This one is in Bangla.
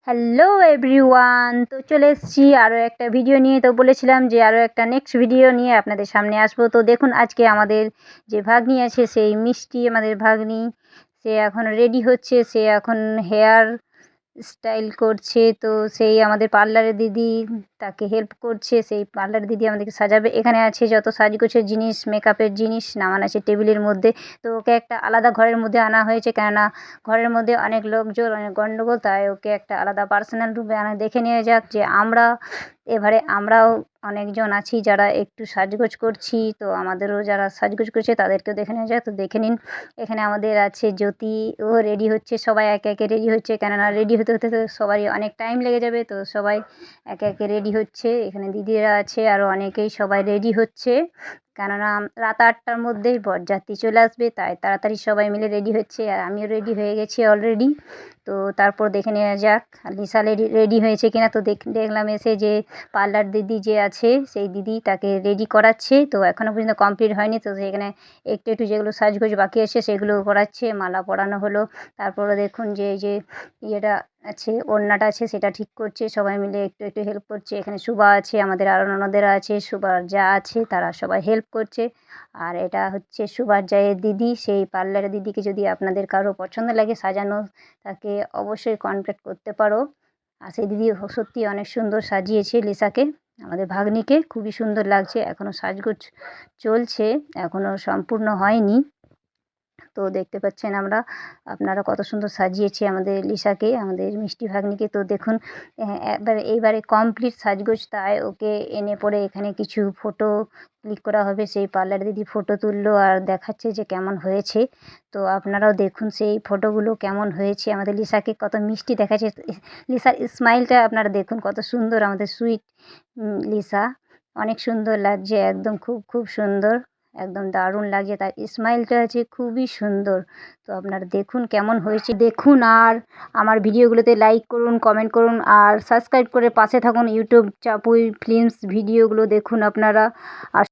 হ্যালো এভরিওয়ান, তো চলে এসেছি আরও একটা ভিডিও নিয়ে। তো বলেছিলাম যে আরও একটা নেক্সট ভিডিও নিয়ে আপনাদের সামনে আসবো। তো দেখুন আজকে আমাদের যে ভাগ্নি আছে, সেই মিষ্টি আমাদের ভাগ্নি, সে এখন রেডি হচ্ছে। সে এখন হেয়ার স্টাইল করছে। তো সেই আমাদের পার্লারের দিদি তাকে হেল্প করছে। সেই পার্লারের দিদি আমাদেরকে সাজাবে। এখানে আছে যত সাজগোজের জিনিস, মেকআপের জিনিস নামানো আছে টেবিলের মধ্যে। তো ওকে একটা আলাদা ঘরের মধ্যে আনা হয়েছে, কেননা ঘরের মধ্যে অনেক লোকজন, অনেক গণ্ডগোল, তাই ওকে একটা আলাদা পার্সোনাল রুমে আনা। দেখে নেওয়া যাক যে এবারে আমরাও অনেকজন আছি যারা একটু সাজগোজ করছি। তো আমাদেরও যারা সাজগোজ করছে তাদেরকেও দেখে নেওয়া যাক। তো দেখে নিন, এখানে আমাদের আছে জ্যোতি, ও রেডি হচ্ছে। সবাই একে একে রেডি হচ্ছে, কেননা রেডি হতে হতে তো সবারই অনেক টাইম লেগে যাবে। তো সবাই একে একে রেডি হচ্ছে। এখানে দিদিরা আছে, আরও অনেকেই, সবাই রেডি হচ্ছে, কেননা রাত 8টার মধ্যেই বরযাত্রী চলে আসবে, তাই তাড়াতাড়ি সবাই মিলে রেডি হচ্ছে। আর আমিও রেডি হয়ে গেছি অলরেডি। তো তারপর দেখে নেওয়া যাক লিসা রেডি হয়েছে কিনা। তো দেখলাম এসে যে পার্লার দিদি যে আছে, সেই দিদি তাকে রেডি করাচ্ছে। তো এখনও পর্যন্ত কমপ্লিট হয়নি। তো সেখানে একটু একটু যেগুলো সাজগোজ বাকি আছে সেগুলো করাচ্ছে, মালা পরানো হলো। তারপরে দেখুন যে এই যে ইয়েটা আছে, ওড়নাটা আছে, সেটা ঠিক করছে। সবাই মিলে একটু একটু হেল্প করছে। এখানে সুভা আছে, আমাদের আরও ননদেরা আছে, সুভার যা আছে, তারা সবাই হেল্প করছে। আর এটা হচ্ছে সুভার জায়ের দিদি। সেই পার্লারের দিদিকে যদি আপনাদের কারো পছন্দ লাগে সাজানো, তাকে অবশ্যই কন্ট্যাক্ট করতে পারো। আর সেই দিদি সত্যি অনেক সুন্দর সাজিয়েছে লিসাকে, আমাদের ভাগ্নিকে। খুবই সুন্দর লাগছে। এখনও সাজগোজ চলছে, এখনও সম্পূর্ণ হয়নি। তো দেখতে পাচ্ছেন আপনারা কত সুন্দর সাজিয়েছে আমাদের লিসাকে, আমাদের মিষ্টি ভাগ্নিকে। তো দেখুন এইবারে কমপ্লিট সাজগোজ, তাই ওকে এনে পরে এখানে কিছু ফটো ক্লিক করা হবে। সেই পার্লার দিদি ফটো তুললো আর দেখাচ্ছে যে কেমন হয়েছে। তো আপনারাও দেখুন সেই ফটোগুলো কেমন হয়েছে। আমাদের লিসাকে কত মিষ্টি দেখাচ্ছে। লিসার স্মাইলটা আপনারা দেখুন, কত সুন্দর আমাদের সুইট লিসা। অনেক সুন্দর লাগছে, একদম খুব খুব সুন্দর, একদম দারুণ লাগছে। তার স্মাইলটা আছে খুবই সুন্দর। তো আপনারা দেখুন কেমন হয়েছে, দেখুন। আর আমার ভিডিওগুলোতে লাইক করুন, কমেন্ট করুন, আর সাবস্ক্রাইব করে পাশে থাকুন। ইউটিউব চাপুই ফিল্মস ভিডিওগুলো দেখুন আপনারা। আর